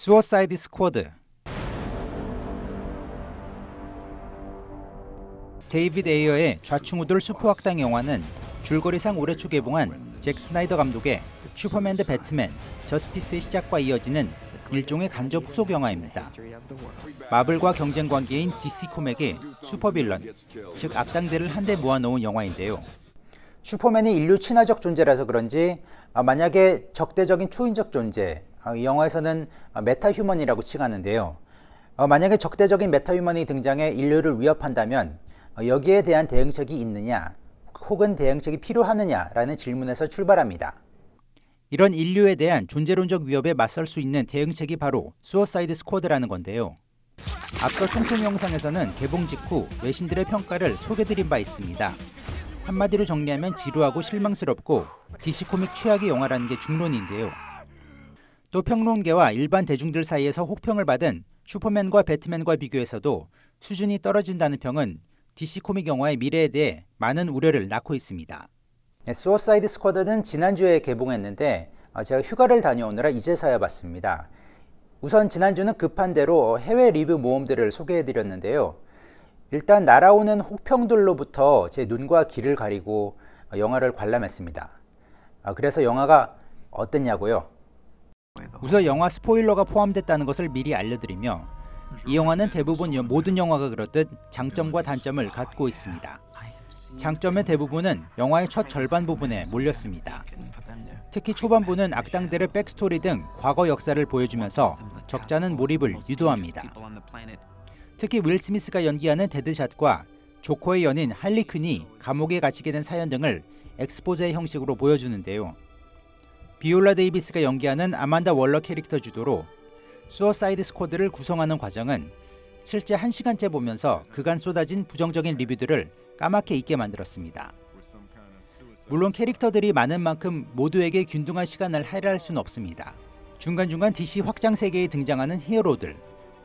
수어사이드 스쿼드. 데이비드 에이어의 좌충우돌 슈퍼악당 영화는 줄거리상 올해 초 개봉한 잭 스나이더 감독의 슈퍼맨 대 배트맨, 저스티스의 시작과 이어지는 일종의 간접 후속 영화입니다. 마블과 경쟁 관계인 DC 코믹의 슈퍼빌런, 즉 악당들을 한데 모아놓은 영화인데요. 슈퍼맨이 인류 친화적 존재라서 그런지 만약에 적대적인 초인적 존재, 이 영화에서는 메타휴먼이라고 칭하는데요. 만약에 적대적인 메타휴먼이 등장해 인류를 위협한다면 여기에 대한 대응책이 있느냐, 혹은 대응책이 필요하느냐라는 질문에서 출발합니다. 이런 인류에 대한 존재론적 위협에 맞설 수 있는 대응책이 바로 수어사이드 스쿼드라는 건데요. 앞서 통통 영상에서는 개봉 직후 외신들의 평가를 소개드린 바 있습니다. 한마디로 정리하면 지루하고 실망스럽고 DC 코믹 최악의 영화라는 게 중론인데요. 또 평론계와 일반 대중들 사이에서 혹평을 받은 슈퍼맨과 배트맨과 비교해서도 수준이 떨어진다는 평은 DC 코믹 영화의 미래에 대해 많은 우려를 낳고 있습니다. 수어사이드 스쿼드는 지난주에 개봉했는데 제가 휴가를 다녀오느라 이제서야 봤습니다. 우선 지난주는 급한 대로 해외 리뷰 모험들을 소개해드렸는데요. 일단 날아오는 혹평들로부터 제 눈과 귀를 가리고 영화를 관람했습니다. 그래서 영화가 어땠냐고요? 우선 영화 스포일러가 포함됐다는 것을 미리 알려드리며, 이 영화는 대부분 모든 영화가 그렇듯 장점과 단점을 갖고 있습니다. 장점의 대부분은 영화의 첫 절반 부분에 몰렸습니다. 특히 초반부는 악당들의 백스토리 등 과거 역사를 보여주면서 적잖은 몰입을 유도합니다. 특히 윌 스미스가 연기하는 데드샷과 조커의 연인 할리 퀸이 감옥에 갇히게 된 사연 등을 엑스포제 형식으로 보여주는데요. 비올라 데이비스가 연기하는 아만다 월러 캐릭터 주도로 수어사이드 스쿼드를 구성하는 과정은 실제 1시간째 보면서 그간 쏟아진 부정적인 리뷰들을 까맣게 잊게 만들었습니다. 물론 캐릭터들이 많은 만큼 모두에게 균등한 시간을 할애할 수는 없습니다. 중간중간 DC 확장 세계에 등장하는 히어로들,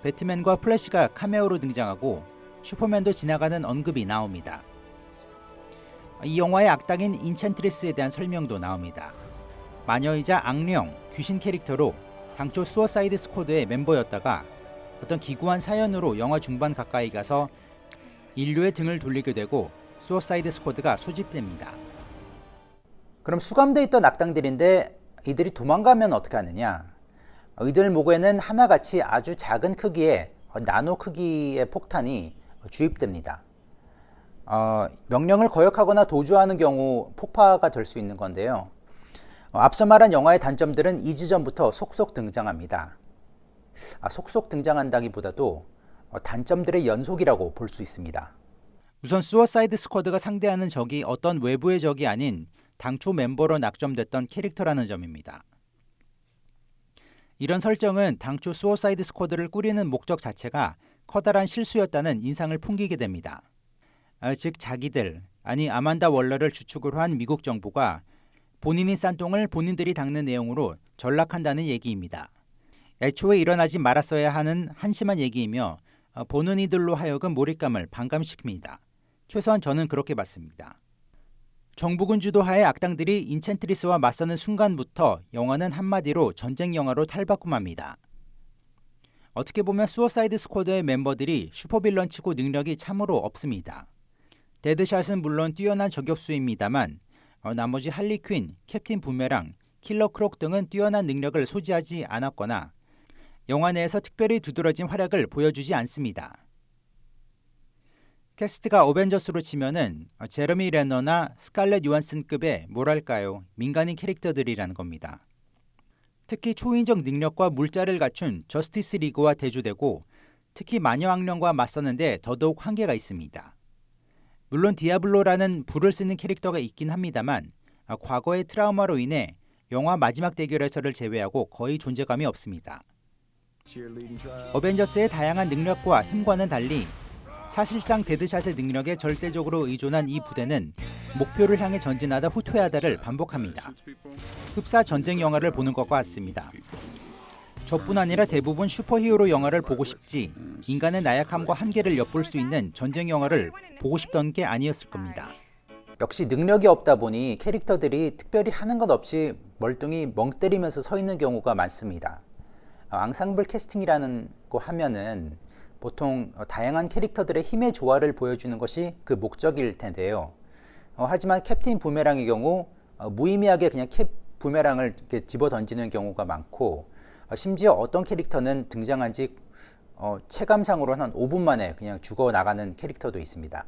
배트맨과 플래시가 카메오로 등장하고 슈퍼맨도 지나가는 언급이 나옵니다. 이 영화의 악당인 인챈트리스에 대한 설명도 나옵니다. 마녀이자 악령, 귀신 캐릭터로 당초 수어사이드 스쿼드의 멤버였다가 어떤 기구한 사연으로 영화 중반 가까이 가서 인류의 등을 돌리게 되고 수어사이드 스쿼드가 소집됩니다. 그럼 수감돼 있던 악당들인데 이들이 도망가면 어떻게 하느냐? 이들 목에는 하나같이 아주 작은 크기의 나노 크기의 폭탄이 주입됩니다. 명령을 거역하거나 도주하는 경우 폭파가 될 수 있는 건데요. 앞서 말한 영화의 단점들은 2주 전부터 속속 등장합니다. 속속 등장한다기보다도 단점들의 연속이라고 볼 수 있습니다. 우선 수어사이드 스쿼드가 상대하는 적이 어떤 외부의 적이 아닌 당초 멤버로 낙점됐던 캐릭터라는 점입니다. 이런 설정은 당초 수어사이드 스쿼드를 꾸리는 목적 자체가 커다란 실수였다는 인상을 풍기게 됩니다. 즉 자기들, 아니 아만다 월러를 주축으로 한 미국 정부가 본인이 싼 똥을 본인들이 닦는 내용으로 전락한다는 얘기입니다. 애초에 일어나지 말았어야 하는 한심한 얘기이며 보는 이들로 하여금 몰입감을 반감시킵니다. 최소한 저는 그렇게 봤습니다. 정부군 주도하에 악당들이 인챈트리스와 맞서는 순간부터 영화는 한마디로 전쟁 영화로 탈바꿈합니다. 어떻게 보면 수어사이드 스쿼드의 멤버들이 슈퍼빌런치고 능력이 참으로 없습니다. 데드샷은 물론 뛰어난 저격수입니다만 나머지 할리 퀸, 캡틴 부메랑, 킬러 크록 등은 뛰어난 능력을 소지하지 않았거나 영화 내에서 특별히 두드러진 활약을 보여주지 않습니다. 캐스트가 어벤져스로 치면은 제러미 레너나 스칼렛 요한슨급의 뭐랄까요, 민간인 캐릭터들이라는 겁니다. 특히 초인적 능력과 물자를 갖춘 저스티스 리그와 대조되고 특히 마녀 악령과 맞서는데 더더욱 한계가 있습니다. 물론 디아블로라는 불을 쓰는 캐릭터가 있긴 합니다만 과거의 트라우마로 인해 영화 마지막 대결에서를 제외하고 거의 존재감이 없습니다. 어벤져스의 다양한 능력과 힘과는 달리 사실상 데드샷의 능력에 절대적으로 의존한 이 부대는 목표를 향해 전진하다 후퇴하다를 반복합니다. 흡사 전쟁 영화를 보는 것과 같습니다. 저뿐 아니라 대부분 슈퍼히어로 영화를 보고 싶지 인간의 나약함과 한계를 엿볼 수 있는 전쟁 영화를 보고 싶던 게 아니었을 겁니다. 역시 능력이 없다 보니 캐릭터들이 특별히 하는 것 없이 멀뚱히 멍 때리면서 서 있는 경우가 많습니다. 앙상블 캐스팅이라는 거 하면은 보통 다양한 캐릭터들의 힘의 조화를 보여주는 것이 그 목적일 텐데요. 하지만 캡틴 부메랑의 경우 무의미하게 그냥 캡 부메랑을 이렇게 집어 던지는 경우가 많고, 심지어 어떤 캐릭터는 등장한 지 체감상으로는 한 5분 만에 그냥 죽어 나가는 캐릭터도 있습니다.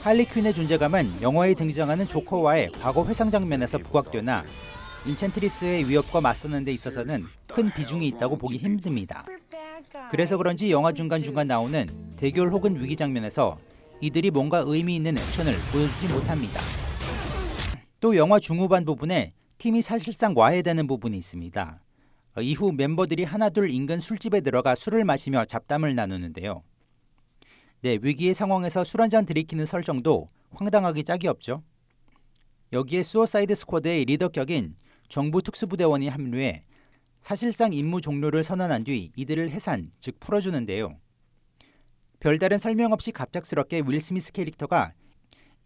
할리퀸의 존재감은 영화에 등장하는 조커와의 과거 회상 장면에서 부각되나 인챈트리스의 위협과 맞서는 데 있어서는 큰 비중이 있다고 보기 힘듭니다. 그래서 그런지 영화 중간중간 나오는 대결 혹은 위기 장면에서 이들이 뭔가 의미 있는 액션을 보여주지 못합니다. 또 영화 중후반 부분에 팀이 사실상 와해되는 부분이 있습니다. 이후 멤버들이 하나둘 인근 술집에 들어가 술을 마시며 잡담을 나누는데요. 네, 위기의 상황에서 술 한잔 들이키는 설정도 황당하기 짝이 없죠. 여기에 수어사이드 스쿼드의 리더격인 정부 특수부대원이 합류해 사실상 임무 종료를 선언한 뒤 이들을 해산, 즉 풀어주는데요. 별다른 설명 없이 갑작스럽게 윌 스미스 캐릭터가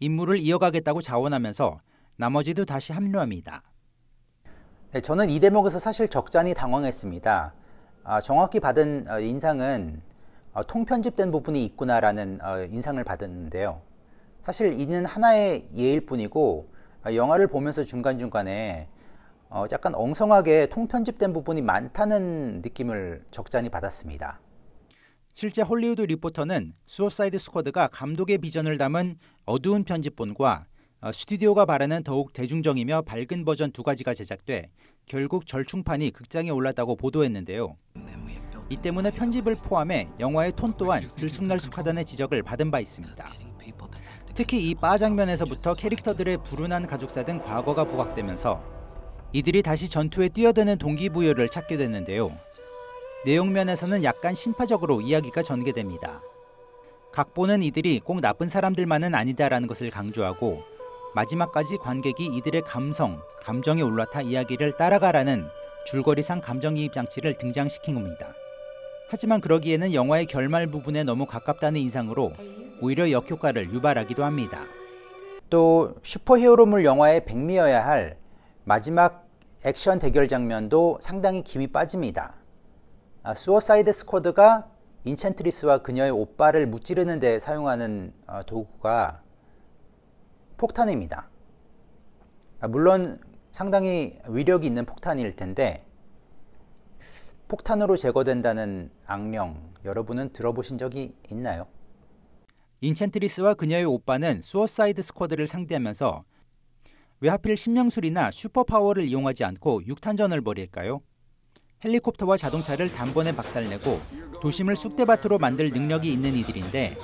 임무를 이어가겠다고 자원하면서 나머지도 다시 합류합니다. 네, 저는 이 대목에서 사실 적잖이 당황했습니다. 정확히 받은 인상은 통편집된 부분이 있구나라는 인상을 받았는데요. 사실 이는 하나의 예일 뿐이고, 영화를 보면서 중간중간에 약간 엉성하게 통편집된 부분이 많다는 느낌을 적잖이 받았습니다. 실제 홀리우드 리포터는 수어사이드 스쿼드가 감독의 비전을 담은 어두운 편집본과 스튜디오가 바라는 더욱 대중적이며 밝은 버전 두 가지가 제작돼 결국 절충판이 극장에 올랐다고 보도했는데요. 이 때문에 편집을 포함해 영화의 톤 또한 들쑥날쑥하다는 지적을 받은 바 있습니다. 특히 이 바 장면에서부터 캐릭터들의 불운한 가족사 등 과거가 부각되면서 이들이 다시 전투에 뛰어드는 동기부여를 찾게 됐는데요. 내용면에서는 약간 신파적으로 이야기가 전개됩니다. 각본은 이들이 꼭 나쁜 사람들만은 아니다라는 것을 강조하고 마지막까지 관객이 이들의 감정에 올라타 이야기를 따라가라는 줄거리상 감정이입 장치를 등장시킨 겁니다. 하지만 그러기에는 영화의 결말 부분에 너무 가깝다는 인상으로 오히려 역효과를 유발하기도 합니다. 또 슈퍼히어로물 영화의 백미여야 할 마지막 액션 대결 장면도 상당히 김이 빠집니다. 수어사이드 스쿼드가 인챈트리스와 그녀의 오빠를 무찌르는 데 사용하는 도구가 폭탄입니다. 물론 상당히 위력이 있는 폭탄일 텐데, 폭탄으로 제거된다는 악명, 여러분은 들어보신 적이 있나요? 인챈트리스와 그녀의 오빠는 수어사이드 스쿼드를 상대하면서 왜 하필 신명술이나 슈퍼파워를 이용하지 않고 육탄전을 벌일까요? 헬리콥터와 자동차를 단번에 박살내고 도심을 쑥대밭으로 만들 능력이 있는 이들인데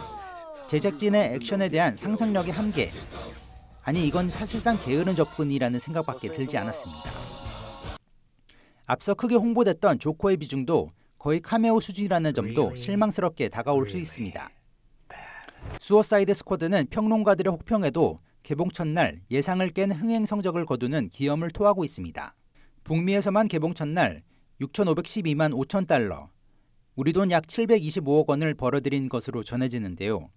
제작진의 액션에 대한 상상력의 한계, 아니 이건 사실상 게으른 접근이라는 생각밖에 들지 않았습니다. 앞서 크게 홍보됐던 조커의 비중도 거의 카메오 수준이라는 점도 실망스럽게 다가올 수 있습니다. 수어사이드 스쿼드는 평론가들의 혹평에도 개봉 첫날 예상을 깬 흥행 성적을 거두는 기염을 토하고 있습니다. 북미에서만 개봉 첫날 6,512만 5천 달러, 우리 돈 약 725억 원을 벌어들인 것으로 전해지는데요.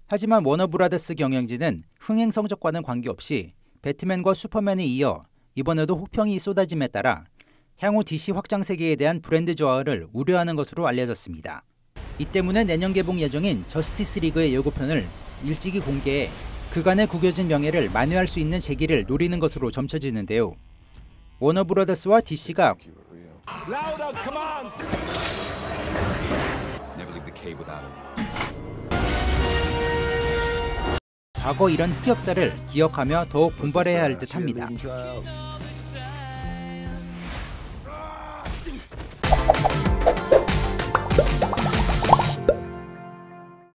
하지만 워너브라더스 경영진은 흥행 성적과는 관계없이 배트맨과 슈퍼맨에 이어 이번에도 혹평이 쏟아짐에 따라 향후 DC 확장 세계에 대한 브랜드 저하를 우려하는 것으로 알려졌습니다. 이 때문에 내년 개봉 예정인 저스티스 리그의 예고편을 일찍이 공개해 그간의 구겨진 명예를 만회할 수 있는 재기를 노리는 것으로 점쳐지는데요. 워너브라더스와 DC가 과거 이런 흑역사를 기억하며 더욱 분발해야 할 듯합니다.